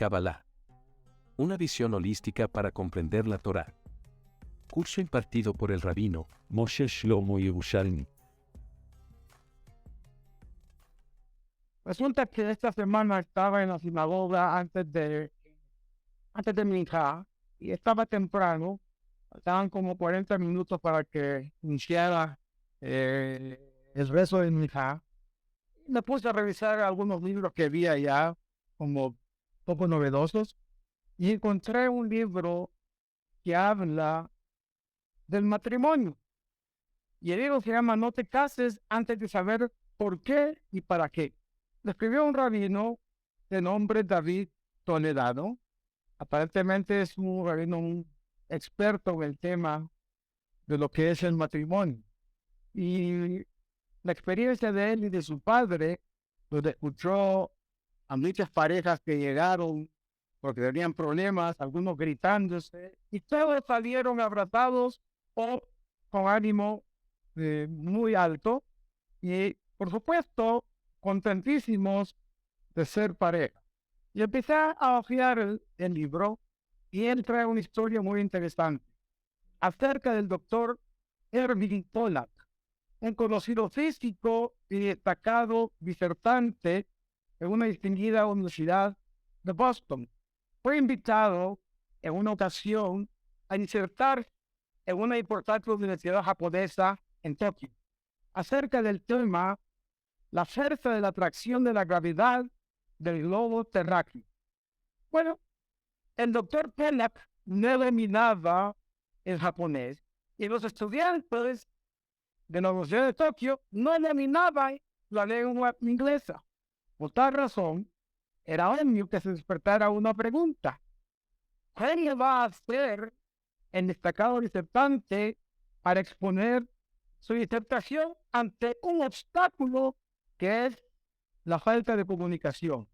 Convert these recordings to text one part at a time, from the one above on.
Kabbalah. Una visión holística para comprender la Torá. Curso impartido por el rabino Moshe Shlomo Yerushalmi. Resulta que esta semana estaba en la sinagoga antes de Minjá y estaba temprano, estaban como 40 minutos para que iniciara el rezo de Minjá. Me puse a revisar algunos libros que vi allá, como poco novedosos, y encontré un libro que habla del matrimonio. Y el libro se llama No te cases antes de saber por qué y para qué. Lo escribió un rabino de nombre David Toledano. Aparentemente es un rabino un experto en el tema de lo que es el matrimonio. Y la experiencia de él y de su padre, donde escuchó a muchas parejas que llegaron porque tenían problemas, algunos gritándose, y todos salieron abrazados o con ánimo muy alto y, por supuesto, contentísimos de ser pareja. Y empecé a hojear el libro y él trae una historia muy interesante acerca del doctor Ervin Pollack, un conocido físico y destacado disertante en una distinguida universidad de Boston. Fue invitado en una ocasión a disertar en una importante universidad japonesa en Tokio acerca del tema la fuerza de la atracción de la gravedad del globo terráqueo. Bueno, el doctor Pollack no dominaba el japonés y los estudiantes de la Universidad de Tokio no dominaban la lengua inglesa. Por tal razón, era obvio que se despertara una pregunta. ¿Qué va a hacer el destacado disertante para exponer su disertación ante un obstáculo que es la falta de comunicación?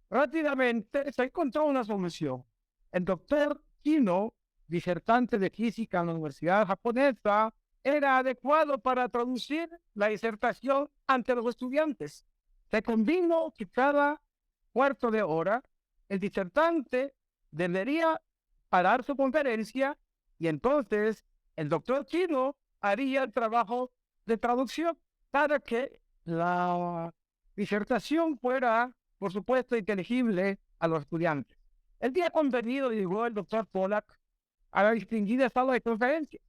Rápidamente se encontró una solución. El doctor Kino, disertante de física en la Universidad japonesa, era adecuado para traducir la disertación ante los estudiantes. Se convino que cada cuarto de hora el disertante debería parar su conferencia y entonces el doctor Kino haría el trabajo de traducción para que la disertación fuera, por supuesto, inteligible a los estudiantes. El día convenido llegó el doctor Pollack a la distinguida sala de conferencias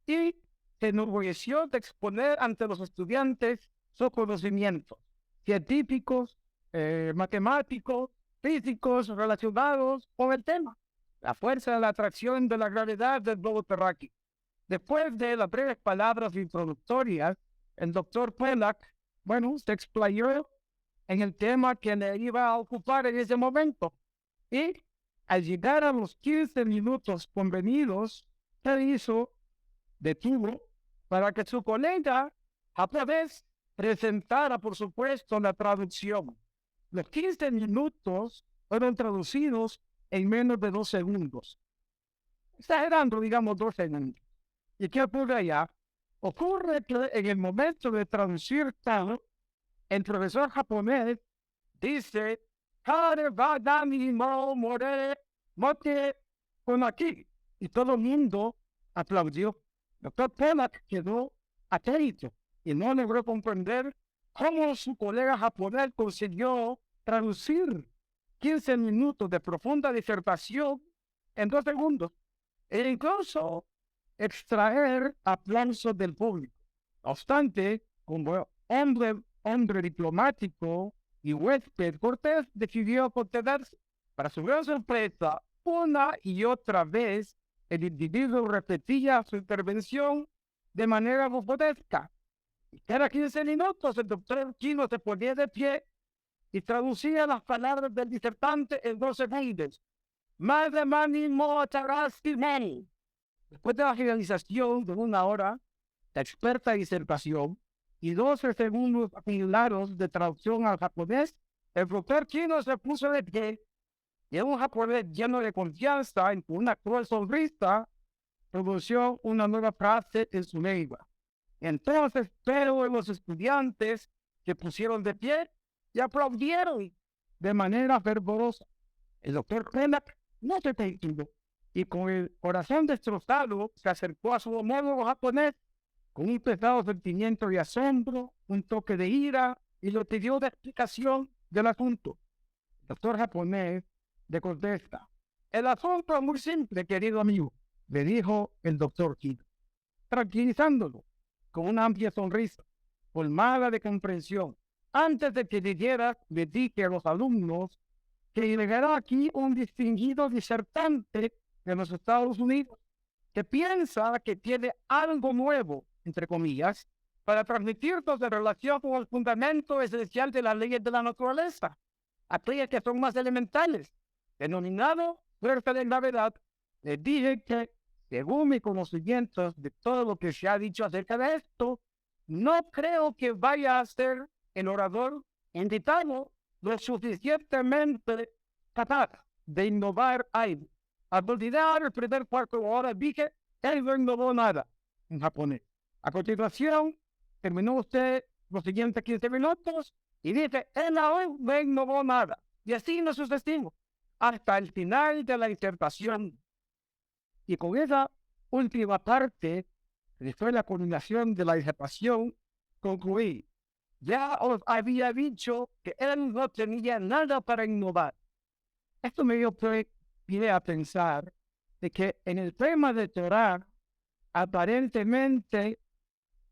y se enorgulleció de exponer ante los estudiantes sus conocimientos científicos, matemáticos, físicos relacionados con el tema, la fuerza de la atracción de la gravedad del globo terráqueo. Después de las breves palabras introductorias, el doctor Pollack, se explayó en el tema que le iba a ocupar en ese momento. Y al llegar a los 15 minutos convenidos, se detuvo para que su colega japonés presentara, por supuesto, la traducción. Los 15 minutos fueron traducidos en menos de 2 segundos. Exagerando, digamos, 2 segundos. ¿Y qué ocurre allá? Ocurre que en el momento de traducir tal, el profesor japonés dice, "Kare wa dami mo more mote con aquí", y todo el mundo aplaudió. El doctor Pollack quedó atónito y no logró comprender cómo su colega japonés consiguió traducir 15 minutos de profunda disertación en 2 segundos e incluso extraer aplausos del público. No obstante, como hombre diplomático y huésped cortés, decidió contenerse. Para su gran sorpresa, una y otra vez, el individuo repetía su intervención de manera bufotesca. Y cada 15 minutos, el doctor Kino se ponía de pie y traducía las palabras del disertante en 2 segundos. Después de la finalización de 1 hora, la experta disertación y 12 segundos acumulados de traducción al japonés, el doctor Kino se puso de pie y un japonés lleno de confianza y con una cruel sonrisa pronunció una nueva frase en su lengua. Entonces, pero los estudiantes se pusieron de pie y aplaudieron de manera fervorosa. El doctor Krenak no se detuvo y con el corazón destrozado se acercó a su homólogo japonés con un pesado sentimiento de asombro, un toque de ira y le pidió de explicación del asunto. El doctor japonés le contesta: el asunto es muy simple, querido amigo, le dijo el doctor Kido, tranquilizándolo con una amplia sonrisa, colmada de comprensión. Antes de que llegara, le dije a los alumnos que llegará aquí un distinguido disertante de los Estados Unidos que piensa que tiene algo nuevo, entre comillas, para transmitirnos en relación con el fundamento esencial de las leyes de la naturaleza, aquellas que son más elementales, denominado fuerza de gravedad. Les dije que, según mi conocimiento de todo lo que se ha dicho acerca de esto, no creo que vaya a ser el orador invitado lo suficientemente capaz de innovar algo. Al olvidar el primer cuarto de hora, dije que él no innovó nada en japonés. A continuación, terminó usted los siguientes 15 minutos y dice, él aún no innovó nada. Y así no sucesivos, hasta el final de la disertación. Y con esa última parte, que fue la culminación de la disertación, concluí. Ya os había dicho que él no tenía nada para innovar. Esto me dio pie a pensar de que en el tema de Torah, aparentemente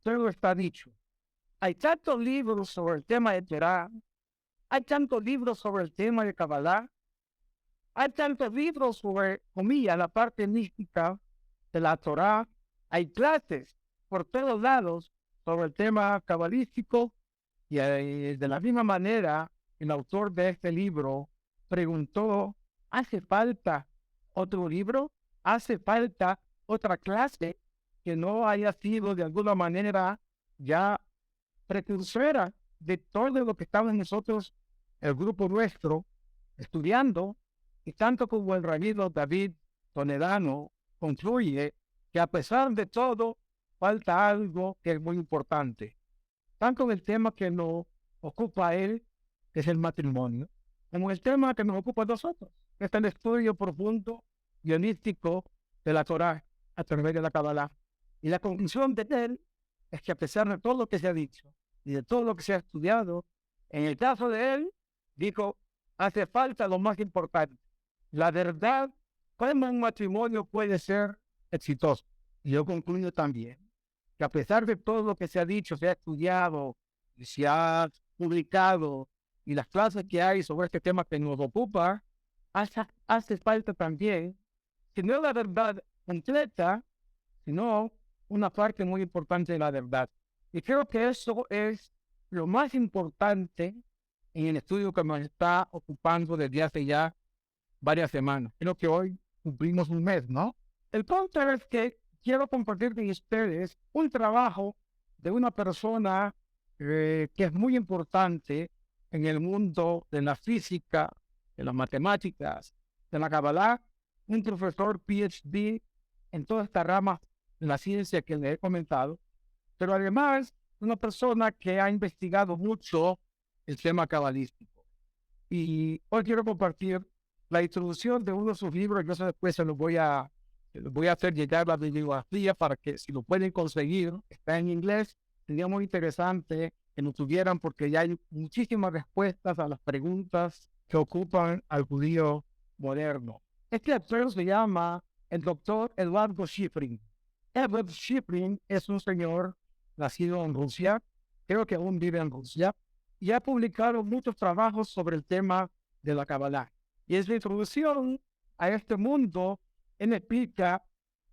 todo está dicho. Hay tantos libros sobre el tema de Torah, hay tantos libros sobre el tema de Kabbalah, hay tantos libros sobre, comillas, la parte mística de la Torah, hay clases por todos lados sobre el tema cabalístico. Y de la misma manera, el autor de este libro preguntó, ¿hace falta otro libro? ¿Hace falta otra clase que no haya sido de alguna manera ya precursora de todo lo que estamos nosotros, el grupo nuestro, estudiando? Y tanto como el rabino David Toledano concluye que a pesar de todo, falta algo que es muy importante. Tanto en el tema que nos ocupa a él, que es el matrimonio, como en el tema que nos ocupa a nosotros, que es el estudio profundo, guionístico de la Torah a través de la Kabbalah. Y la conclusión de él es que a pesar de todo lo que se ha dicho y de todo lo que se ha estudiado, en el caso de él, dijo, hace falta lo más importante, la verdad, cómo un matrimonio puede ser exitoso. Y yo concluyo también que a pesar de todo lo que se ha dicho, se ha estudiado, se ha publicado y las clases que hay sobre este tema que nos ocupa, hace falta también, si no la verdad completa, sino una parte muy importante de la verdad. Y creo que eso es lo más importante en el estudio que nos está ocupando desde hace ya varias semanas. Creo que hoy cumplimos un mes, ¿no? El punto es que quiero compartir con ustedes un trabajo de una persona que es muy importante en el mundo de la física, de las matemáticas, de la Kabbalah, un profesor PhD en toda esta rama de la ciencia que le he comentado, pero además una persona que ha investigado mucho el tema cabalístico. Y hoy quiero compartir la introducción de uno de sus libros, yo después se los voy a hacer llegar la bibliografía para que si lo pueden conseguir, está en inglés, sería muy interesante que lo tuvieran porque ya hay muchísimas respuestas a las preguntas que ocupan al judío moderno. Este autor se llama el doctor Eduardo Shifrin. Eduardo Shifrin es un señor nacido en Rusia, creo que aún vive en Rusia, y ha publicado muchos trabajos sobre el tema de la Kabbalah. Y en su introducción a este mundo, él explica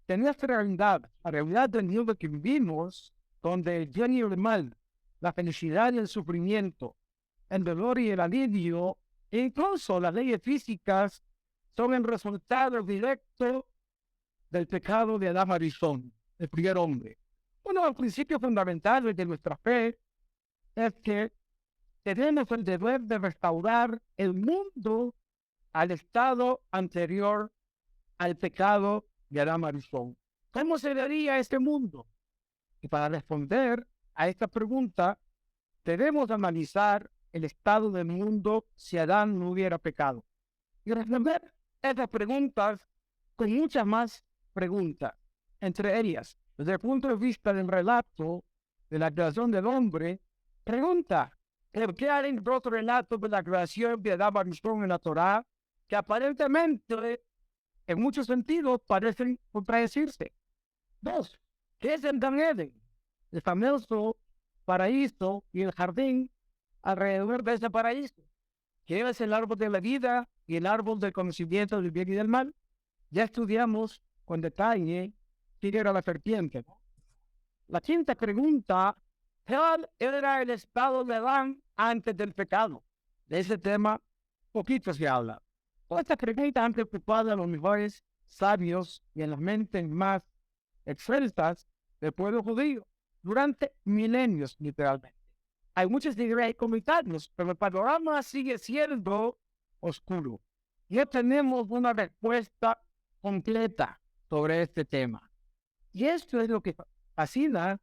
que nuestra realidad, la realidad del mundo que vivimos, donde el bien y el mal, la felicidad y el sufrimiento, el dolor y el alivio, e incluso las leyes físicas, son el resultado directo del pecado de Adán Arizón, el primer hombre. Uno de los principios fundamentales de nuestra fe es que tenemos el deber de restaurar el mundo al estado anterior al pecado de Adán Arizón. ¿Cómo se vería este mundo? Y para responder a esta pregunta, debemos analizar el estado del mundo si Adán no hubiera pecado. y responder esas preguntas con muchas más preguntas. Entre ellas, desde el punto de vista del relato de la creación del hombre, pregunta, ¿qué hay otro relato de la creación de Adán Arishon en la Torá que aparentemente, en muchos sentidos, parecen contradecirse? 2. ¿Qué es el Gan Eden? El famoso paraíso y el jardín alrededor de ese paraíso. ¿Qué es el árbol de la vida y el árbol del conocimiento del bien y del mal? Ya estudiamos con detalle quién era la serpiente, ¿no? La quinta pregunta, ¿cuál era el estado de Adán antes del pecado? De ese tema poquito se habla. Esta pregunta han preocupado a los mejores sabios y en las mentes más excelsas del pueblo judío durante milenios, literalmente. Hay muchas ideas y comentarios, pero el panorama sigue siendo oscuro. Ya tenemos una respuesta completa sobre este tema. Y esto es lo que fascina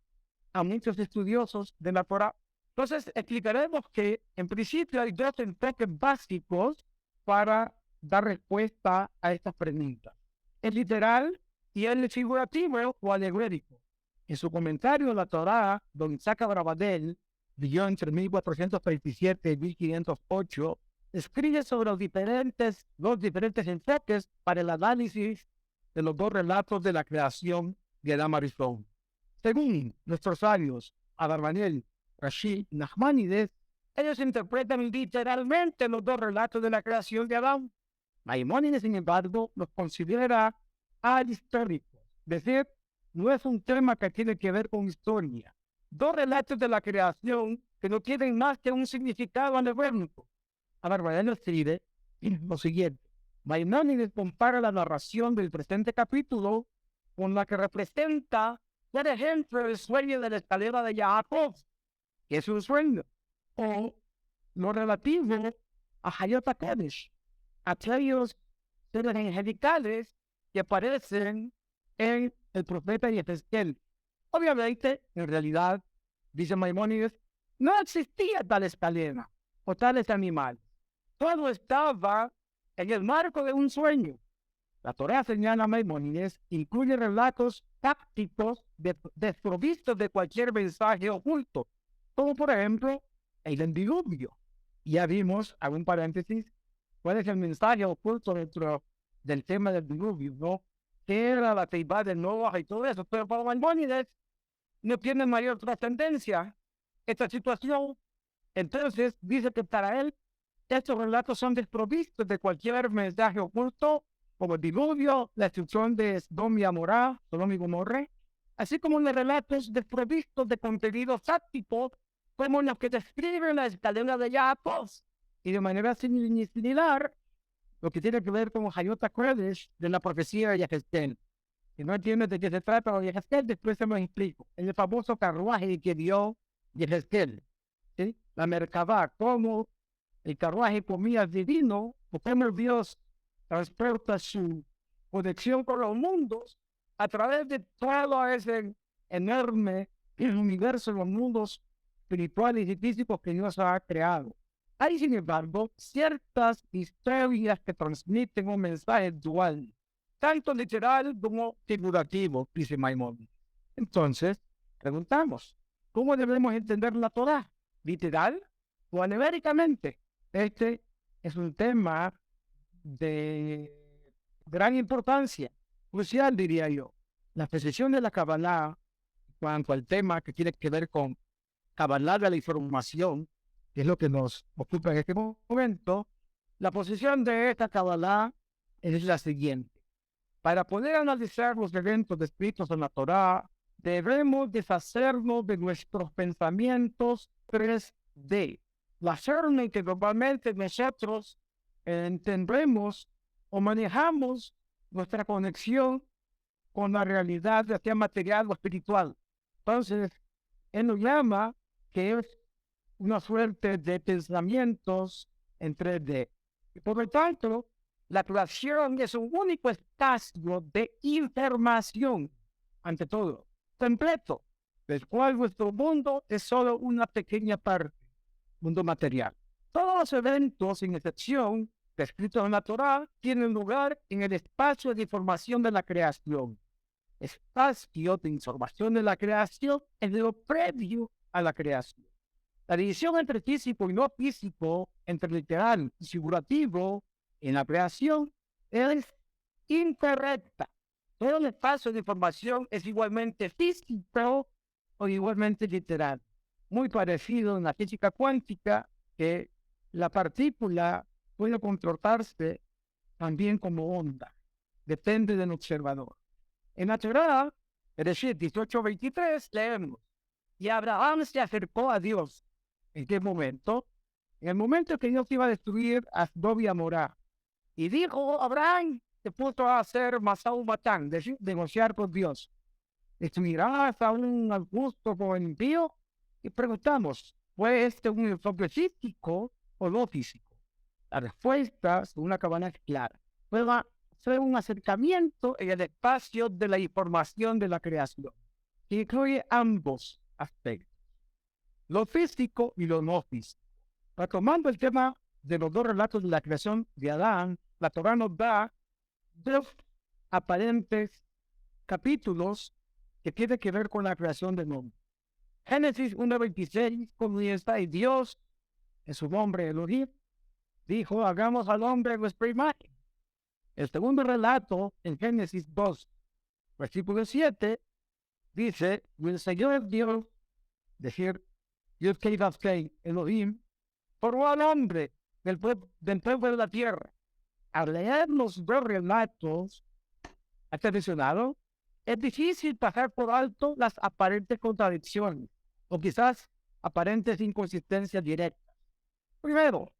a muchos estudiosos de la Torá. Entonces, explicaremos que en principio hay dos enfoques básicos para dar respuesta a estas preguntas: el literal y el figurativo o alegórico. En su comentario a la Torá, don Isaac Abrabadel, vivió entre 1427 y 1508, escribe sobre los diferentes enfoques para el análisis de los dos relatos de la creación de Adán Arishon. Según nuestros sabios, Abarbanel, Rashi y Nachmanides, ellos interpretan literalmente los dos relatos de la creación de Adán. Maimónides, sin embargo, los considera ahistóricos, es decir, no es un tema que tiene que ver con historia. Dos relatos de la creación que no tienen más que un significado alegórico. Abarbanel escribe lo siguiente: Maimónides compara la narración del presente capítulo con la que representa, por ejemplo, el sueño de la escalera de Jacob, que es un sueño, o lo relativo a Hayot HaKodesh, aquellos seres angelicales que aparecen en el profeta Yehezkel. Obviamente, en realidad, dice Maimónides, no existía tal escalera o tales animales. Todo estaba en el marco de un sueño. La Torá, señala Maimónides, incluye relatos tácticos desprovistos de cualquier mensaje oculto, como por ejemplo el diluvio. Ya vimos, hago un paréntesis, cuál es el mensaje oculto dentro del tema del diluvio, ¿no? Que era la teibá de Noah y todo eso, pero para Maimónides no tiene mayor trascendencia esta situación. Entonces dice que para él estos relatos son desprovistos de cualquier mensaje oculto, como el diluvio, la destrucción de Sodom y Gomorra, así como los relatos desprovistos de contenidos tácticos, como los que describen la escalera de Jacob, y de manera similar, lo que tiene que ver con Hayot HaKodesh de la profecía de Yehezkel. Si no entiendes de qué se trata de Yehezkel, después se lo explico. En el famoso carruaje que dio Yehezkel, ¿sí? La Merkabah, como el carruaje comía divino, o cómo Dios transporta su conexión con los mundos a través de todo ese enorme universo de los mundos espirituales y físicos que Dios ha creado. Hay, sin embargo, ciertas historias que transmiten un mensaje dual, tanto literal como figurativo, dice Maimónides. Entonces, preguntamos, ¿cómo debemos entender la Torá? ¿Literal o alegóricamente? Este es un tema de gran importancia, crucial, diría yo. La precisión de la Kabbalah, cuanto al tema que tiene que ver con Kabbalah de la información, que es lo que nos ocupa en este momento, la posición de esta Kabbalah es la siguiente. Para poder analizar los eventos descritos en la Torá, debemos deshacernos de nuestros pensamientos 3D. La forma en que normalmente nosotros entendemos o manejamos nuestra conexión con la realidad, ya sea material o espiritual. Entonces, él nos llama que es una suerte de pensamientos en 3D. Y por lo tanto, la creación es un único espacio de información, ante todo, completo, del cual nuestro mundo es solo una pequeña parte, mundo material. Todos los eventos, sin excepción, descritos en la Torá tienen lugar en el espacio de información de la creación. Espacio de información de la creación es lo previo a la creación. La división entre físico y no físico, entre literal y figurativo en la creación es incorrecta. Todo el espacio de información es igualmente físico o igualmente literal. Muy parecido en la física cuántica, que la partícula puede comportarse también como onda. Depende del observador. En la Torá, es decir, 18:23, leemos: y Abraham se acercó a Dios. ¿En qué momento? En el momento que Dios iba a destruir a Sodoma y Gomorra. Y dijo: Abraham se puso a hacer Masau Matán, es decir, negociar con Dios. ¿Destruirás a un justo con el impío? Y preguntamos, ¿fue este un enfoque físico o no físico? La respuesta, según la Cabana, es clara. Fue un acercamiento en el espacio de la información de la creación, que incluye ambos aspectos, lo físico y lo no físico. Retomando el tema de los dos relatos de la creación de Adán, la Torá nos da dos aparentes capítulos que tienen que ver con la creación del hombre. Génesis 1:26 comienza: y Dios, en su nombre Elohim, dijo: hagamos al hombre en nuestra imagen. El segundo relato, en Génesis 2, versículo 7, dice: y el Señor Dios, decir, Dios que iba a ser Elohim, formó al hombre del pueblo de la tierra. Al leer los dos relatos antes mencionados, es difícil pasar por alto las aparentes contradicciones o quizás aparentes inconsistencias directas. Primero,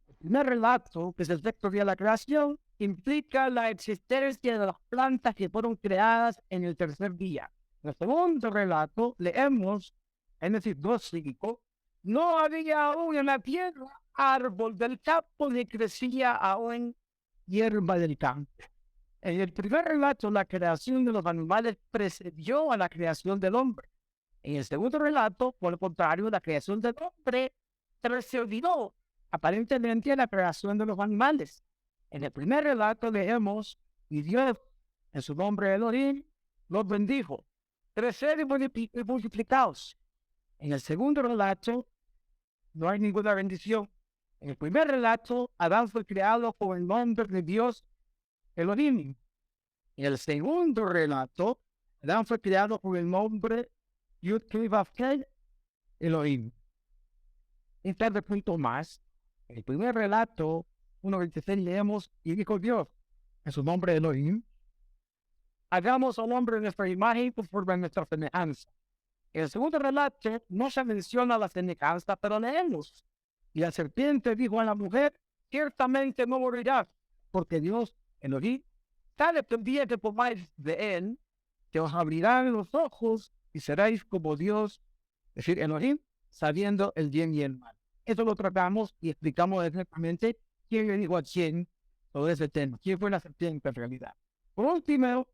el primer relato, que es el texto de la creación, implica la existencia de las plantas que fueron creadas en el tercer día. En el segundo relato, leemos Génesis 2:5: no había aún en la tierra árbol del campo ni crecía aún hierba del campo. En el primer relato, la creación de los animales precedió a la creación del hombre. En el segundo relato, por el contrario, la creación del hombre precedió aparentemente a la creación de los animales. En el primer relato leemos: y Dios, en su nombre Elohim, los bendijo: creced y multiplicaos. En el segundo relato no hay ninguna bendición. En el primer relato, Adán fue creado con el nombre de Dios Elohim. En el segundo relato, Adán fue creado con el nombre Yud-Kei-Vav-Kei Elohim. Un par de puntos más. En el primer relato, 1:26, leemos: y dijo Dios, en su nombre Elohim, hagamos al hombre en nuestra imagen conforme a nuestra semejanza. En el segundo relato no se menciona la semejanza, pero leemos: y la serpiente dijo a la mujer: ciertamente no morirás, porque Dios, Elohim, tal el día que comáis de él, que os abrirán los ojos y seréis como Dios, es decir, Elohim, sabiendo el bien y el mal. Eso lo tratamos y explicamos exactamente quién le dijo a quién sobre ese tema, quién fue la serpiente en realidad. Por último,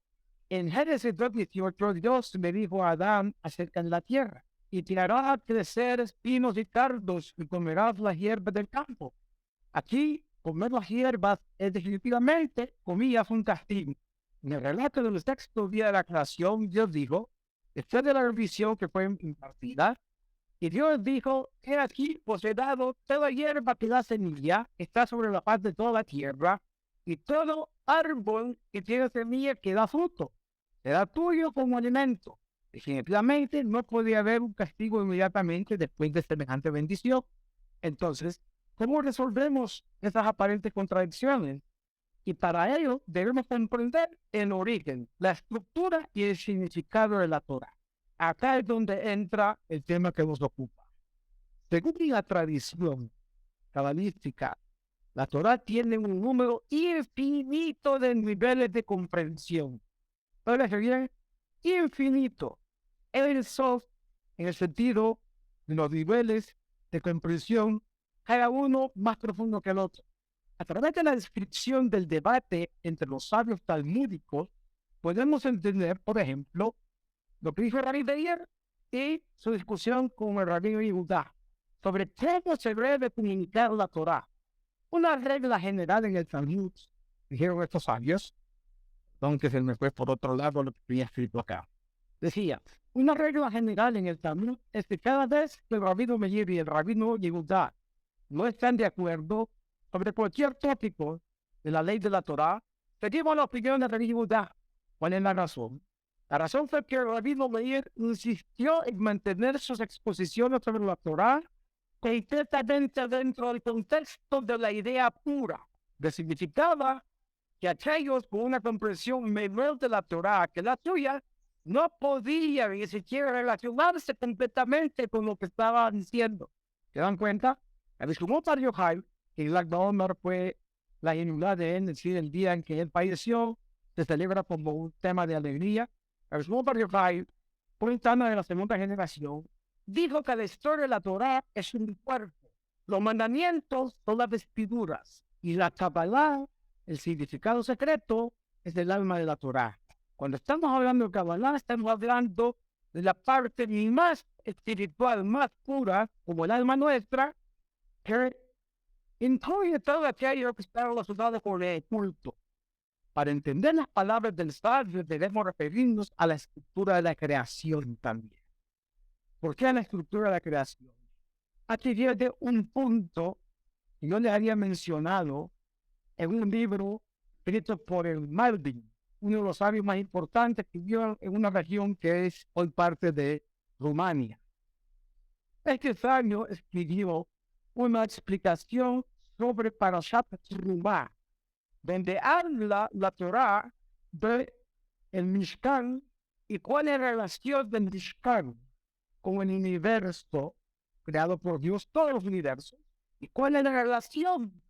en Génesis 2:18, Dios le dijo a Adán acerca de la tierra: y tirarás a crecer espinos y cardos y comerás las hierbas del campo. Aquí, comer las hierbas es definitivamente comillas un castigo. En el relato de los textos de la creación, Dios dijo, después de la visión que fue impartida, y Dios dijo: he aquí os he dado toda hierba que da semilla, está sobre la faz de toda la tierra, y todo árbol que tiene semilla que da fruto, será tuyo como alimento. Definitivamente no podía haber un castigo inmediatamente después de semejante bendición. Entonces, ¿cómo resolvemos esas aparentes contradicciones? Y para ello debemos comprender el origen, la estructura y el significado de la Torá. Acá es donde entra el tema que nos ocupa. Según la tradición cabalística, la Torá tiene un número infinito de niveles de comprensión. ¿Parece bien? Infinito. El soft, en el sentido de los niveles de comprensión, cada uno más profundo que el otro. A través de la descripción del debate entre los sabios talmúdicos, podemos entender, por ejemplo, lo que dijo Rabbi Meir y su discusión con el Rabbi Yehuda sobre cómo se debe comunicar la Torá. una regla general en el Talmud, dijeron estos sabios, aunque se me fue por otro lado lo que había escrito acá. Decía, una regla general en el Talmud es que cada vez que el rabino Meir y el rabino Yehudá no están de acuerdo sobre cualquier tópico de la ley de la Torá, pedimos la opinión del rabino Yehudá. ¿Cuál es la razón? La razón fue que el rabino Meir insistió en mantener sus exposiciones sobre la Torá completamente dentro del contexto de la idea pura, que significaba que aquellos con una comprensión menor de la Torá que la suya no podían ni siquiera relacionarse completamente con lo que estaba diciendo. ¿Se dan cuenta? El Shlomo Bar Yochai, que Lag BaOmer fue la inmunidad de él, es decir, el día en que él falleció, se celebra como un tema de alegría. El Shlomo Bar Yochai, puritano de la segunda generación, dijo que la historia de la Torá es un cuerpo. Los mandamientos son las vestiduras y la Kabbalah, el significado secreto, es el alma de la Torá. Cuando estamos hablando de Kabbalah, estamos hablando de la parte más espiritual, más pura, como el alma nuestra, que incluye todo aquello que está relacionado con el culto. Para entender las palabras del sabio, debemos referirnos a la estructura de la creación también. ¿Por qué a la estructura de la creación? Aquí viene un punto que yo le había mencionado en un libro escrito por el Malbim, uno de los sabios más importantes que vivió en una región que es hoy parte de Rumania. Este sabio escribió una explicación sobre Parashat Trumá, donde habla la Torá de el Mishkan y cuál es la relación del Mishkan con el universo creado por Dios, todos los universos, y cuál es la relación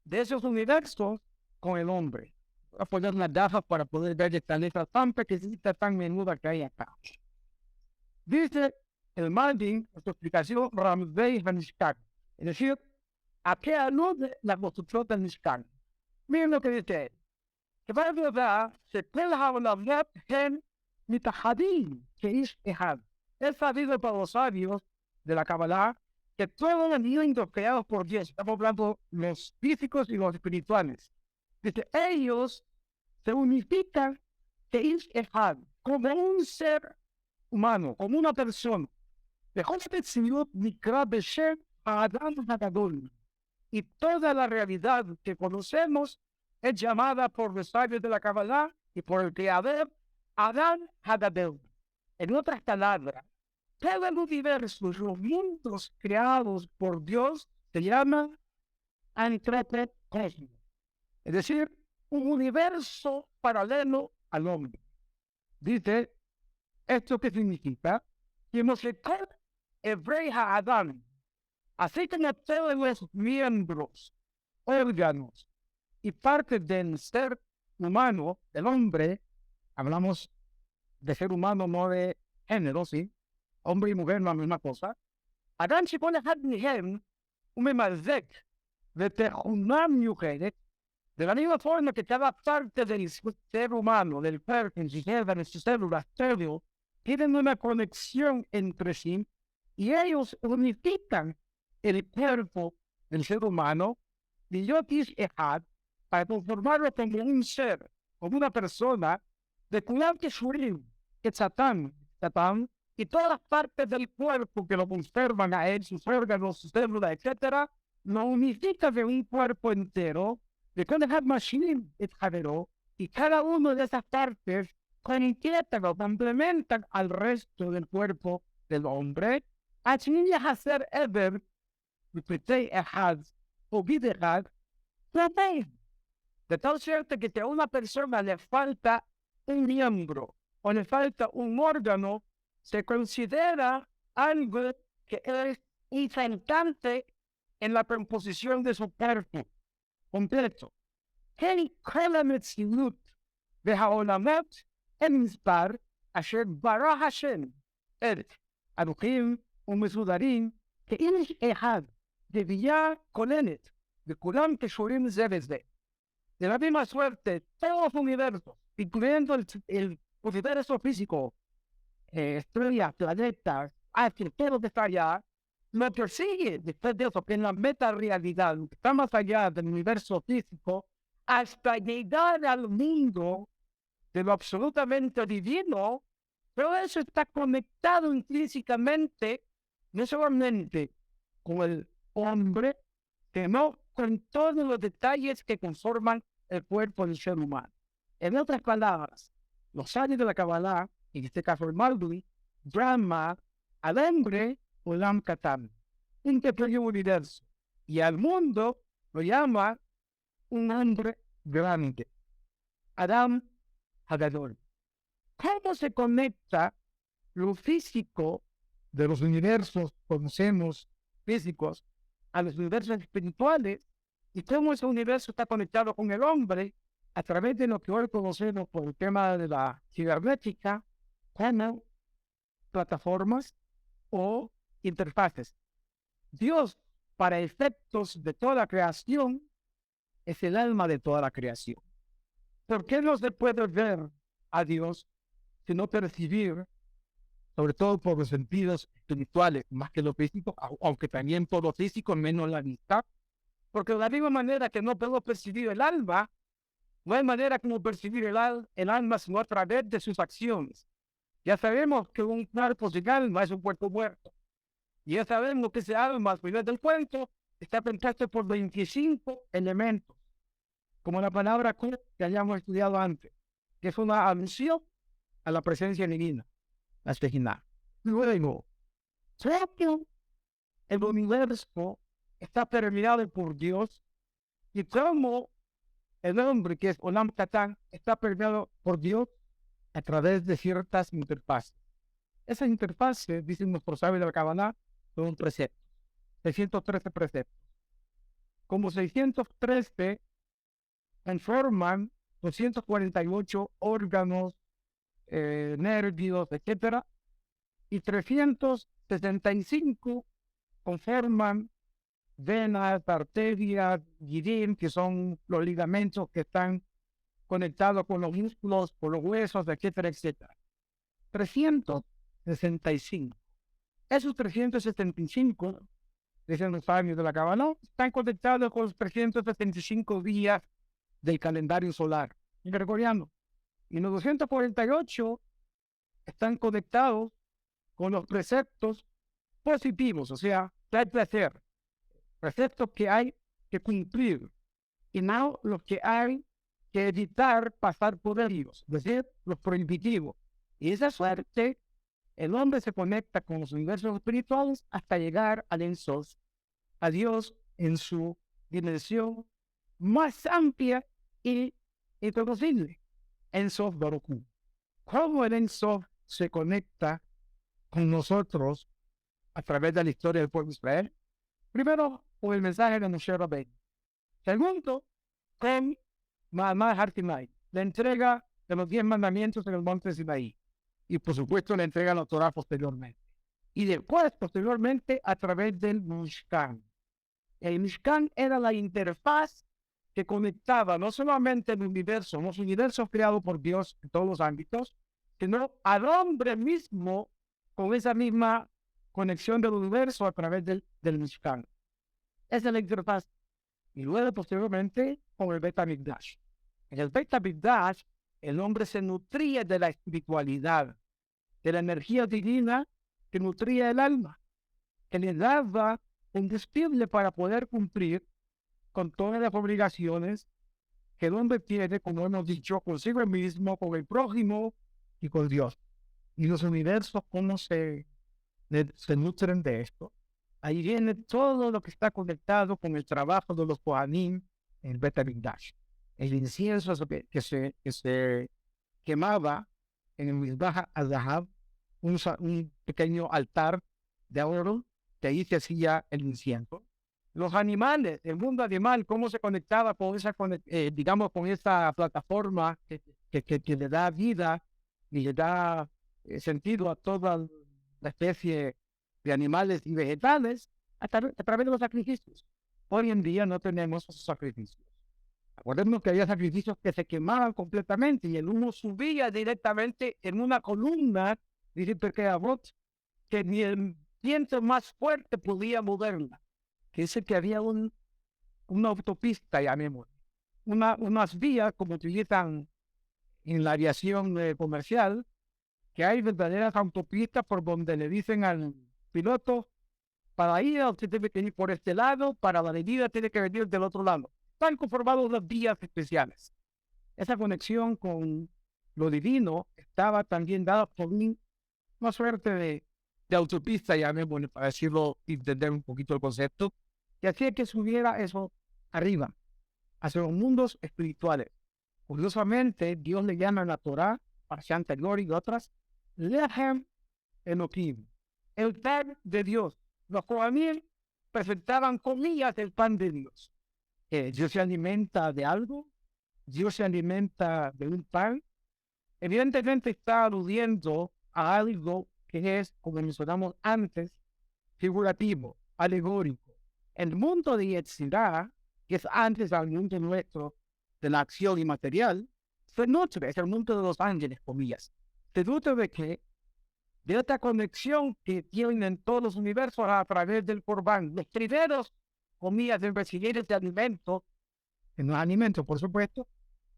de esos universos con el hombre. Voy a poner una gafas para poder ver esta letra tan pequeñita, tan menuda que hay acá. Dice el Malbim, en su explicación, Ramsey Mishkan, es decir, ¿a qué alude la construcción del Mishkan? Miren lo que dice él. Que va a verdad, se puede hablar en Mitahadim, que es Ehad. Es sabido para los sabios de la Kabbalah que todos los mundos creados por Dios, estamos hablando los físicos y los espirituales, dice, ellos se unifican que es Ehad, como un ser humano, como una persona. Y toda la realidad que conocemos es llamada por los sabios de la Kabbalah y por el Creador Adán Hadadel. En otras palabras, todo el universo, los mundos creados por Dios, se llaman antropocosmos. Es decir, un universo paralelo al hombre. Dice, ¿esto qué significa? Que Moshekat Hebreja Adán, así como todos los miembros, órganos y partes del ser humano, del hombre, hablamos de ser humano, no de género, ¿sí? Hombre y mujer no es la misma cosa. Adán se pone a un memazek de tejunam yugedet, de la misma forma que cada parte del ser humano, del cuerpo, en su células, todo, tienen una conexión entre sí y ellos unifican el cuerpo del ser humano, y yo quise Ehad, para conformarlo como un ser, como una persona, de cuidar que Shurim, que Satán, y todas las partes del cuerpo que lo conservan a él, sus órganos, sus células, etc., lo unifica de un cuerpo entero, de cada Mashim et Javero, y cada una de esas partes conectan o complementan al resto del cuerpo del hombre, así hacer Eber, Pritei Ehad, o Bidehad, de tal suerte que si a una persona le falta un miembro o le falta un órgano, se considera algo que es infantante en la composición de su cuerpo completo. כל המציאות והעולמות הם מספר אשר ברא השם את ערוכים ומסודרים כאיש אחד בביאה כוללת וכולם קשורים זה בזה. De la misma suerte, todos los universos, incluyendo el universo físico, estrellas, planetas, astros, todo lo que está allá, lo que sigue después de eso, que en la meta-realidad, lo que está más allá del universo físico, hasta llegar al mundo de lo absolutamente divino, pero eso está conectado intrínsecamente, no solamente con el hombre, sino con todos los detalles que conforman el cuerpo del ser humano. En otras palabras, los sabios de la Kabbalah, en este caso el Mardui, llama al hombre Olam Katan, un pequeño universo, y al mundo lo llama un hombre grande, Adam Hagadol. ¿Cómo se conecta lo físico de los universos, conocemos físicos, a los universos espirituales? ¿Y cómo ese universo está conectado con el hombre a través de lo que hoy conocemos por el tema de la cibernética, como plataformas o interfaces? Dios, para efectos de toda la creación, es el alma de toda la creación. ¿Por qué no se puede ver a Dios sino percibir, sobre todo por los sentidos espirituales, más que lo físico, aunque también por lo físico, menos la vista? Porque de la misma manera que no puedo percibir el alma, no hay manera como percibir el alma sino a través de sus acciones. Ya sabemos que un cuerpo sin alma es un cuerpo muerto. Y ya sabemos que ese alma, al final del cuento, está compuesto por 25 elementos, como la palabra que hayamos estudiado antes, que es una alusión a la presencia divina, la Shejinah. Luego, el universo está permeado por Dios, y como el hombre, que es Olam Katan, está permeado por Dios a través de ciertas interfaces. Esas interfaces, dicen nuestros sabios de la Kabbalah, son preceptos, 613 preceptos. Como 613 conforman 248 órganos, nervios, etcétera, y 365 conforman venas, arterias, girim, que son los ligamentos que están conectados con los músculos, con los huesos, etcétera, etcétera. 365. Esos 375, dicen los sabios de la Kabbalah, están conectados con los 375 días del calendario solar gregoriano. Y los 248 están conectados con los preceptos positivos, o sea, que hay que hacer, preceptos que hay que cumplir, y no los que hay que evitar pasar por ellos, es decir, los prohibitivos. Y esa suerte, el hombre se conecta con los universos espirituales hasta llegar al Ein Sof, a Dios en su dimensión más amplia y inconocible, Ein Sof Baruch Hu. ¿Cómo el Ein Sof se conecta con nosotros a través de la historia del pueblo de Israel? Primero, con el mensaje de Moshe Rabbeinu. Segundo, con Ma'amad Har Sinai, la entrega de los 10 mandamientos en el monte Sinaí. Y por supuesto, la entrega de la Torah posteriormente. Y después, posteriormente, a través del Mishkan. El Mishkan era la interfaz que conectaba no solamente el universo, los universos creados por Dios en todos los ámbitos, sino al hombre mismo con esa misma conexión del universo a través del Mishkan. Esa es la interfaz. Y luego, posteriormente, con el Bet HaMikdash. En el Bet HaMikdash, el hombre se nutría de la espiritualidad, de la energía divina que nutría el alma, que le daba combustible para poder cumplir con todas las obligaciones que el hombre tiene, como hemos dicho, consigo mismo, con el prójimo y con Dios. Y los universos, ¿cómo se nutren de esto? Ahí viene todo lo que está conectado con el trabajo de los Kohanim en el Bet HaMikdash. El incienso que se quemaba en el Mizbah HaZahab, un pequeño altar de oro, que ahí se hacía el incienso. Los animales, el mundo animal, cómo se conectaba con esa, digamos, con esa plataforma que le da vida y le da sentido a toda la especie de animales y vegetales a través de los sacrificios. Hoy en día no tenemos esos sacrificios. Acordemos que había sacrificios que se quemaban completamente y el humo subía directamente en una columna, dice Pirkei Avot, que ni el viento más fuerte podía moverla. Que dice que había una autopista, llamémoslo, unas vías como utilizan en la aviación comercial, que hay verdaderas autopistas por donde le dicen al piloto, para la ida usted tiene que ir por este lado, para la venida tiene que venir del otro lado. Están conformados las vías especiales. Esa conexión con lo divino estaba también dada por una suerte de autopista, llamémoslo, para decirlo, entender un poquito el concepto, y hacía que subiera eso arriba, hacia los mundos espirituales. Curiosamente, Dios le llama en la Torah, parasha anterior y otras, Lehem Elohim, el pan de Dios. Los Kohanim presentaban comillas del pan de Dios. Dios se alimenta de algo, Dios se alimenta de un pan. Evidentemente está aludiendo a algo que es, como mencionamos antes, figurativo, alegórico. El mundo de Yetzirah, que es antes del mundo nuestro de la acción inmaterial, se nutre, es el mundo de los ángeles, comillas. Se nutre de que de otra conexión que tienen todos los universos a través del Corbán. Los primeros, comillas, de recibir de alimento, en los alimentos, por supuesto,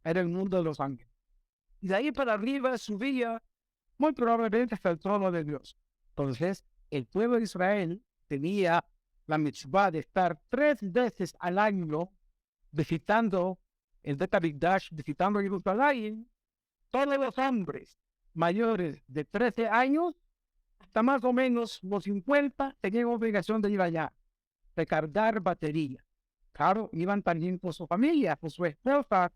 era el mundo de los ángeles. Y de ahí para arriba subía muy probablemente hasta el trono de Dios. Entonces, el pueblo de Israel tenía la mitzvah de estar 3 veces al año visitando el Bet HaMikdash, visitando Jerusalén. Todos los hombres mayores de 13 años, hasta más o menos los 50, tenían obligación de ir allá, de cargar batería. Claro, iban también con su familia, con su esposa,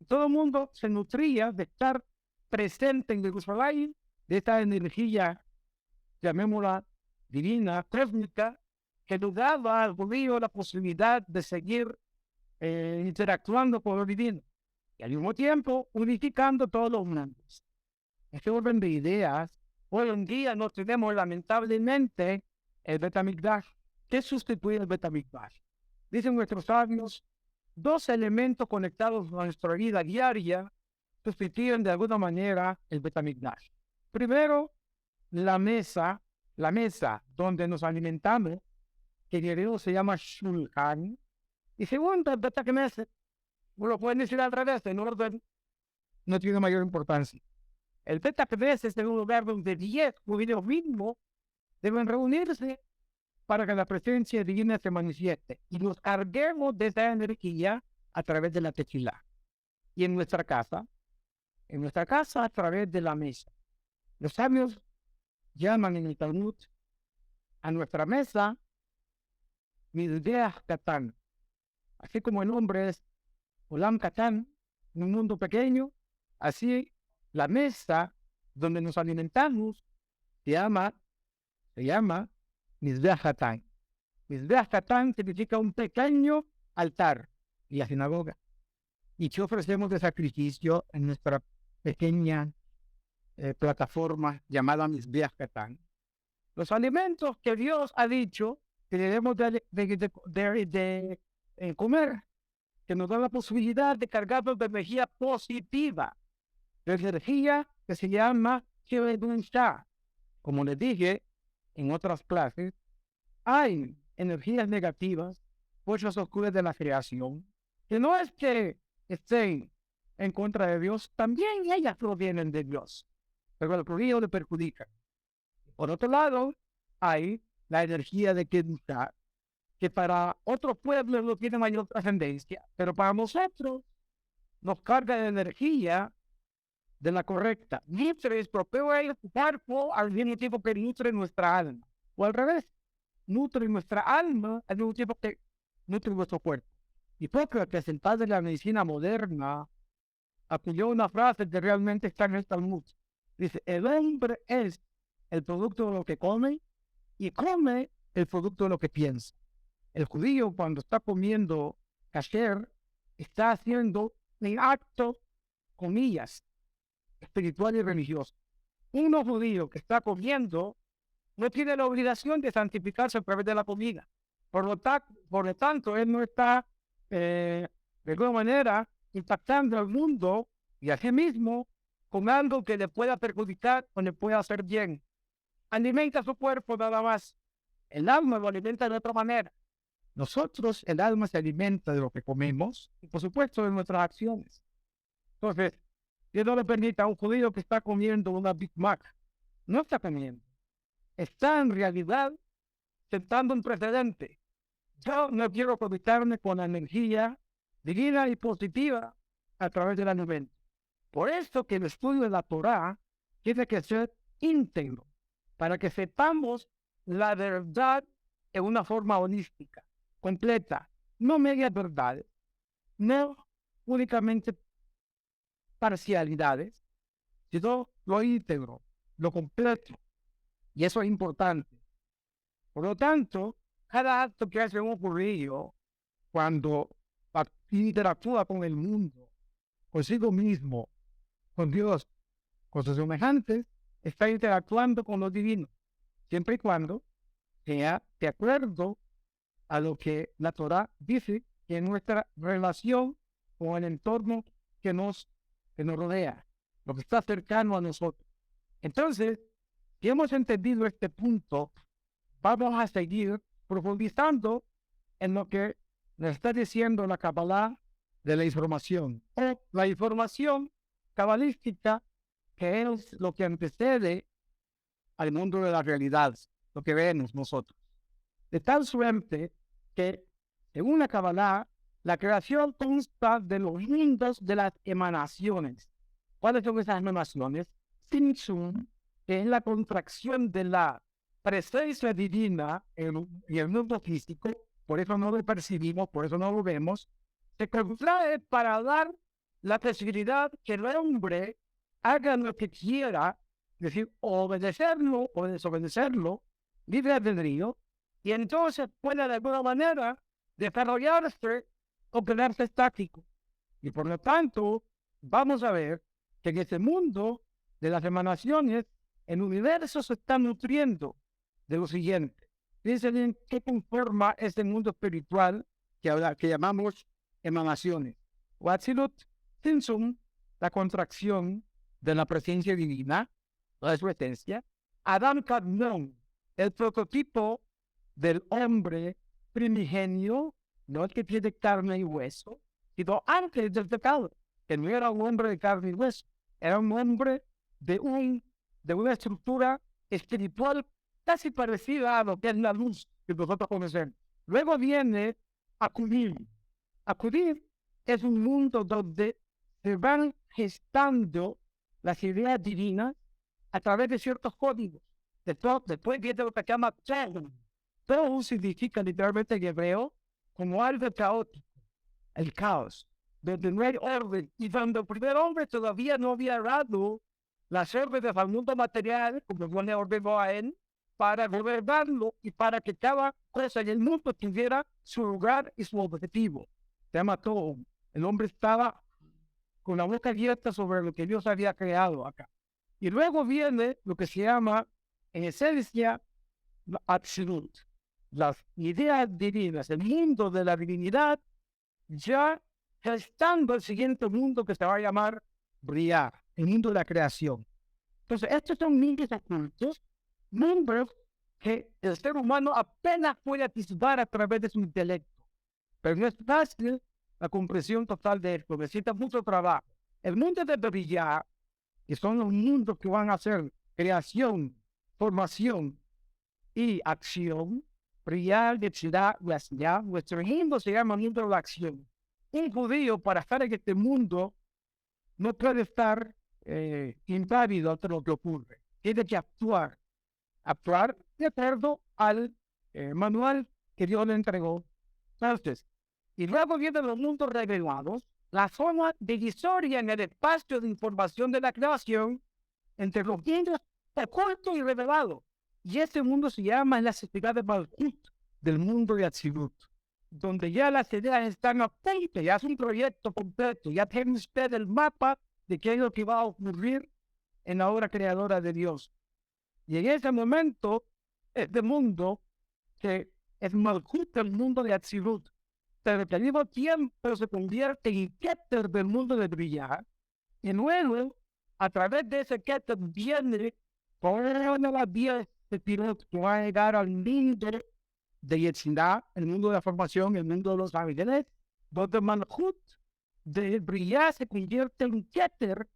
todo el mundo se nutría de estar presente en Jerusalén, de esta energía, llamémosla divina, cósmica, que nos daba al judío la posibilidad de seguir interactuando con lo divino y al mismo tiempo unificando todos los mundos. Este orden de ideas, hoy en día no tenemos lamentablemente el Bet HaMikdash. ¿Qué sustituye el Bet HaMikdash? Dicen nuestros sabios, 2 elementos conectados a nuestra vida diaria sustituyen de alguna manera el Bet HaMikdash. Primero, la mesa donde nos alimentamos, que en hebreo se llama Shulchan. Y segundo, el Bet HaKnesset. Lo pueden decir al revés, en orden no tiene mayor importancia. El Bet HaKnesset es un lugar donde 10 judíos mismos deben reunirse para que la presencia divina se manifieste y nos carguemos de esa energía a través de la tefilá. Y en nuestra casa a través de la mesa. Los sabios llaman en el Talmud a nuestra mesa Mizbeach Katán. Así como el nombre es Olam Katán, un mundo pequeño, así la mesa donde nos alimentamos se llama Mizbeach Katán. Mizbeach Katán significa un pequeño altar y la sinagoga. ¿Y qué ofrecemos de sacrificio en nuestra pequeña plataforma llamada Mizbeach Katán? Los alimentos que Dios ha dicho que debemos de comer, que nos da la posibilidad de cargarnos de energía positiva, de energía que se llama Kevedunshah. Como les dije en otras clases, hay energías negativas, fuerzas oscuras de la creación, que no es que estén en contra de Dios, también ellas provienen de Dios, pero el judío le perjudica. Por otro lado, hay la energía de Kedushah, que para otros pueblos no tiene mayor trascendencia, pero para nosotros nos carga de energía de la correcta. Nutre, estropea el cuerpo al mismo tiempo que nutre nuestra alma. O al revés, nutre nuestra alma al mismo tiempo que nutre nuestro cuerpo. Hipócrates, el padre de la medicina moderna, apoyó una frase que realmente está en el Talmud. Dice, el hombre es el producto de lo que come y come el producto de lo que piensa. El judío, cuando está comiendo kasher, está haciendo un acto, comillas, espiritual y religioso. Uno judío que está comiendo no tiene la obligación de santificarse a través de la comida. Por lo tanto, él no está, de alguna manera, impactando al mundo y a sí mismo con algo que le pueda perjudicar o le pueda hacer bien. alimenta su cuerpo nada más. El alma lo alimenta de otra manera. Nosotros, el alma se alimenta de lo que comemos y, por supuesto, de nuestras acciones. Entonces, Dios no le permite a un judío que está comiendo una Big Mac. No está comiendo. Está en realidad sentando un precedente. Yo no quiero conectarme con la energía divina y positiva a través del alimento. Por eso que el estudio de la Torá tiene que ser íntegro, para que sepamos la verdad en una forma holística, completa, no medias verdades, no únicamente parcialidades, sino lo íntegro, lo completo. Y eso es importante. Por lo tanto, cada acto que hace un judío cuando interactúa con el mundo, consigo mismo, con Dios, con sus semejantes, está interactuando con lo divino, siempre y cuando sea de acuerdo a lo que la Torá dice que es nuestra relación con el entorno que nos rodea, lo que está cercano a nosotros. Entonces, si hemos entendido este punto, vamos a seguir profundizando en lo que nos está diciendo la Kabbalah de la información. La información cabalística, que es lo que antecede al mundo de la realidad, lo que vemos nosotros. De tal suerte que, según la Kabbalah, la creación consta de los mundos de las emanaciones. ¿Cuáles son esas emanaciones? Tzimtzum, que es la contracción de la presencia divina en el mundo físico, por eso no lo percibimos, por eso no lo vemos, se contrae para dar la posibilidad que el hombre haga lo que quiera, es decir, obedecerlo o desobedecerlo, libre albedrío, y entonces puede de alguna manera desarrollarse o quedarse estático. Y por lo tanto, vamos a ver que en este mundo de las emanaciones, el universo se está nutriendo de lo siguiente. Fíjense bien qué conforma este mundo espiritual que llamamos emanaciones. Watzilut, Tzimtzum, la contracción de la presencia divina, la su esencia. Adam Kadmon, el prototipo del hombre primigenio, no el que tiene carne y hueso, sino antes del pecado, que no era un hombre de carne y hueso, era un hombre de una estructura espiritual casi parecida a lo que es la luz que nosotros conocemos. Luego viene Acudir. Acudir es un mundo donde se van gestando las ideas divinas a través de ciertos códigos. Después viene lo que se llama Tohu. Tohu significa literalmente en hebreo como algo caótico, el caos, donde no hay orden. Y cuando el primer hombre todavía no había dado las órdenes al mundo material, como Dios le ordenó a él, para gobernarlo y para que cada cosa en el mundo tuviera su lugar y su objetivo. Se llama Tohu. El hombre estaba con la boca abierta sobre lo que Dios había creado acá. Y luego viene lo que se llama, en esencia, la Atzilut. Las ideas divinas, el mundo de la divinidad, ya gestando el siguiente mundo que se va a llamar Briah, el mundo de la creación. Entonces, estos son mundos ocultos, mundos que el ser humano apenas puede atisbar a través de su intelecto. Pero no es fácil la comprensión total de esto, necesita mucho trabajo. El mundo de Briah, que son los mundos que van a ser creación, formación y acción, Briah, Yetzirah, Yasya, nuestro mundo se llama mundo de la acción. Un judío, para estar en este mundo, no puede estar impávido ante lo que ocurre. Tiene que actuar de acuerdo al manual que Dios le entregó. Entonces, y luego vienen los mundos revelados, la zona divisoria en el espacio de información de la creación entre los mundos ocultos y revelados. Y este mundo se llama la sociedad de Malkut, del mundo de Atzilut, donde ya las ideas están a punto, ya es un proyecto completo, ya tiene usted el mapa de qué es lo que va a ocurrir en la obra creadora de Dios. Y en ese momento, este mundo, que es Malkut, el mundo de Atzilut, pero que al mismo tiempo se convierte en Keter del mundo de Briah, y luego, a través de ese Keter viene toda la vida el piloto que va a llegar al mundo de Yetzirah, el mundo de la formación, el mundo de los ángeles, donde Malchut de brillar se convierte en Keter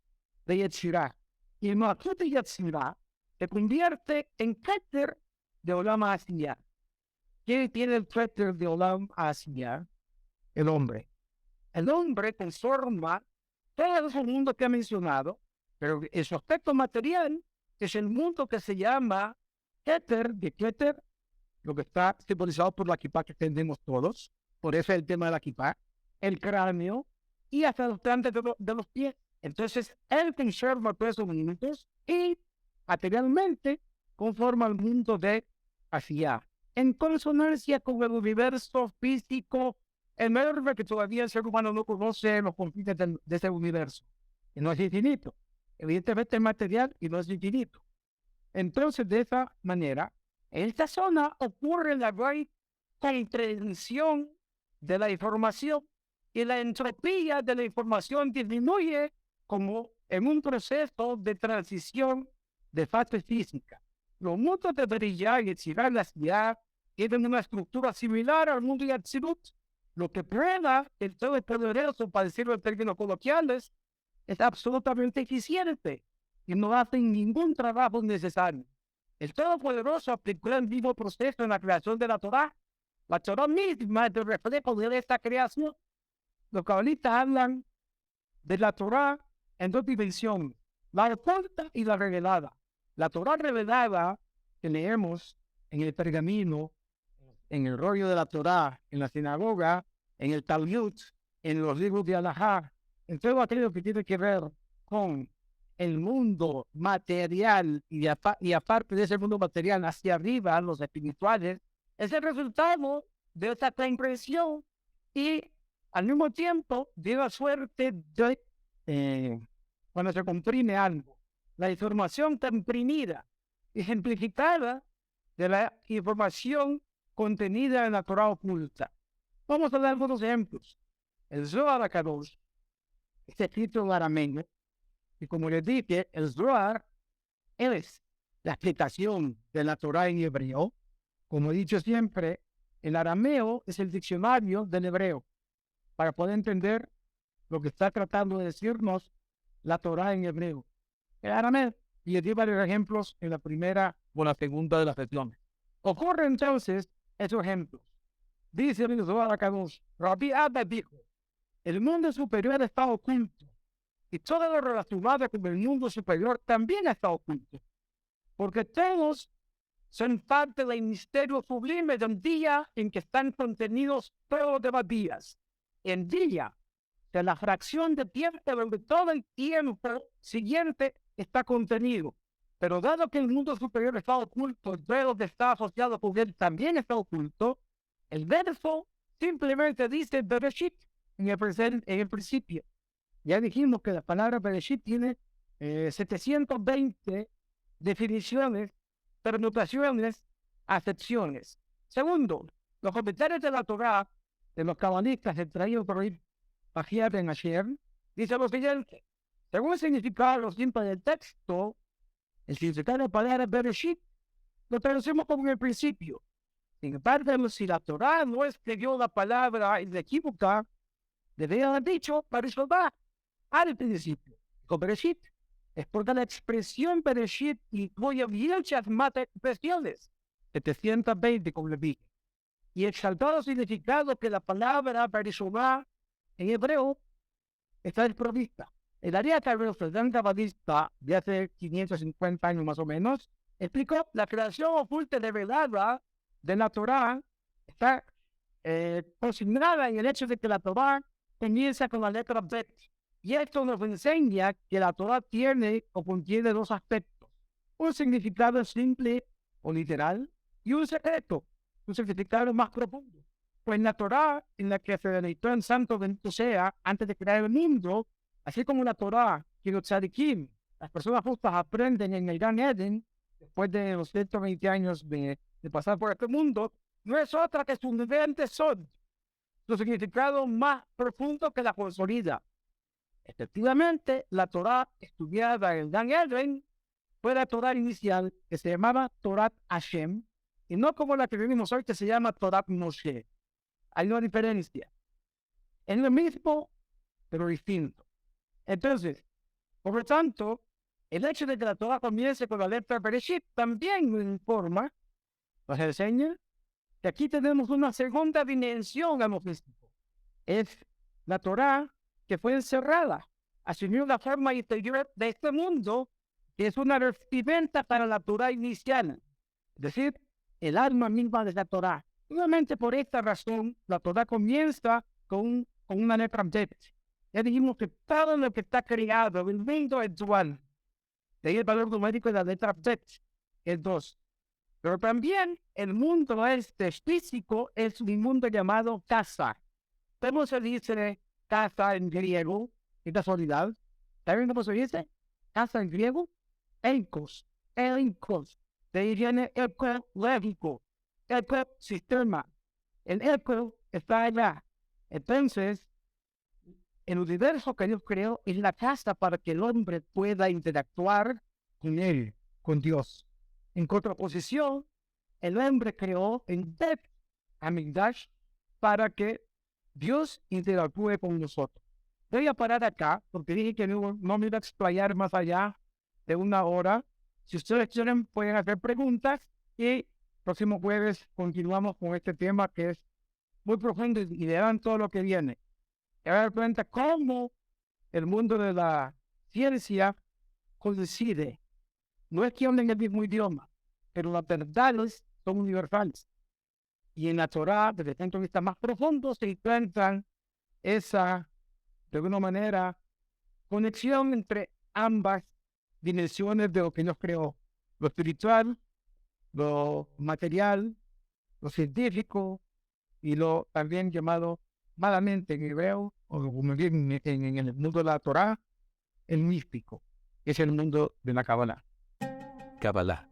de Yetzirah. Y el Malchut de Yetzirah se convierte en Keter de Olam Ha'asiyah. ¿Quién tiene el Keter de Olam Ha'asiyah? El hombre. El hombre conforma todo ese mundo que ha mencionado, pero en su aspecto material es el mundo que se llama Keter, de Keter, lo que está simbolizado por la kippah que tenemos todos, por eso el tema de la kippah, el cráneo y hasta los plantes de los pies. Entonces, él conserva todos esos mundos y materialmente conforma el mundo de Asiyah, en consonancia con el universo físico enorme que todavía el ser humano no conoce los confines de ese universo, y no es infinito. Evidentemente es material y no es infinito. Entonces, de esa manera, en esta zona ocurre la gran contradicción de la información y la entropía de la información disminuye como en un proceso de transición de fase física. Los mundos de Beriyah y Yetzirah, la ciudad, tienen una estructura similar al mundo de Atzilut. Lo que prueba el Todopoderoso, para decirlo en términos coloquiales, es absolutamente eficiente y no hacen ningún trabajo necesario. El Todopoderoso aplicó el mismo proceso en la creación de la Torá. La Torá misma es el reflejo de esta creación. Los cabalistas hablan de la Torá en dos dimensiones, la oculta y la revelada. La Torá revelada que leemos en el pergamino, en el rollo de la Torá, en la sinagoga, en el Talmud, en los libros de Alajá, en todo aquello que tiene que ver con el mundo material y aparte de ese mundo material hacia arriba, los espirituales, es el resultado de esta comprensión y al mismo tiempo de la suerte de cuando se comprime algo, la información comprimida, ejemplificada de la información contenida en la Torah oculta. Vamos a dar algunos ejemplos. El Zohar HaKadosh está escrito en arameño, y como les dije, el Zohar es la explicación de la Torah en hebreo. Como he dicho siempre, el arameo es el diccionario del hebreo, para poder entender lo que está tratando de decirnos la Torah en hebreo. El arameo, y les di varios ejemplos en la primera o la segunda de las secciones. Ocurre entonces esos ejemplos. Dice el Zohar HaKadosh, Rabbi Abba dijo, el mundo superior está oculto, y todo lo relacionado con el mundo superior también está oculto, porque todos son parte del misterio sublime del día en que están contenidos todos los demás días. El día de la fracción de tiempo donde todo el tiempo siguiente está contenido. Pero dado que el mundo superior está oculto, el todo lo que está asociado con él también está oculto, el verso simplemente dice Bereshit en el principio. Ya dijimos que la palabra Bereshit tiene 720 definiciones, permutaciones, acepciones. Segundo, los comentarios de la Torá, de los cabalistas extraídos por el Pajiat Ben Asher, dice lo siguiente. Según el significado simple del texto, el significado de la palabra Bereshit lo traducimos como en el principio. Sin embargo, si la Torá no escribió la palabra inequívoca, debería haber dicho Barishobá al principio. Con Bereshit es porque la expresión Bereshit incluye muchas más expresiones, 720 como le dije. Y el exaltado significado que la palabra Barishobá en hebreo está desprovista. El área Carlos Dan Cabalista, de hace 550 años más o menos, explicó la creación oculta revelada de la Torá está consignada en el hecho de que la Torá comienza con la letra Bet. Y esto nos enseña que la Torá tiene o contiene dos aspectos: un significado simple o literal y un secreto, un significado más profundo. Pues la Torá, en la que se deleitó en Santo bendito sea antes de crear el mundo, así como la Torá que los tzadikim, las personas justas, aprenden en el Gan Eden, después de los 120 años de pasar por este mundo, no es otra que su nivel de son, su significado más profundo que la consolida. Efectivamente, la Torá estudiada en el Gan Eden fue la Torah inicial, que se llamaba Torah Hashem, y no como la que vivimos hoy, que se llama Torah Moshe. Hay una diferencia. Es lo mismo, pero distinto. Entonces, por lo tanto, el hecho de que la Torah comience con la letra Bereshit también nos informa, nos enseña, que aquí tenemos una segunda dimensión al místico. Es la Torah que fue encerrada, asumió la forma interior de este mundo, que es una vestimenta para la Torah inicial, es decir, el alma misma de la Torah. Nuevamente por esta razón, la Torah comienza con una letra Bet. Ya dijimos que todo lo que está creado, el mundo es dual. De ahí el valor numérico de la letra Bet, es 2. Pero también el mundo físico es un mundo llamado casa. ¿Cómo se dice casa en griego? ¿Qué casualidad? ¿Saben cómo se dice? Casa en griego. Eikos. De ahí viene el lógico. El sistema. El eco está allá. Entonces, el universo que Dios creó es la casa para que el hombre pueda interactuar con él, con Dios. En contraposición, el hombre creó en Bet Hamikdash para que Dios interactúe con nosotros. Voy a parar acá porque dije que no me iba a explayar más allá de 1 hora. Si ustedes quieren, pueden hacer preguntas y próximo jueves continuamos con este tema que es muy profundo y verán todo lo que viene. Y a dar cuenta cómo el mundo de la ciencia coincide. No es que hablen el mismo idioma, pero las verdades son universales. Y en la Torah, desde el punto de vista más profundo, se encuentran esa, de alguna manera, conexión entre ambas dimensiones de lo que Dios creó. Lo espiritual, lo material, lo científico y lo también llamado malamente en hebreo, o como bien en el mundo de la Torah, el místico, que es el mundo de la Kabbalah. Kabbalah.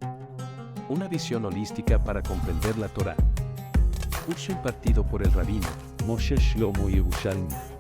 Una visión holística para comprender la Torá. Curso impartido por el rabino Moshe Shlomo Yerushalmi.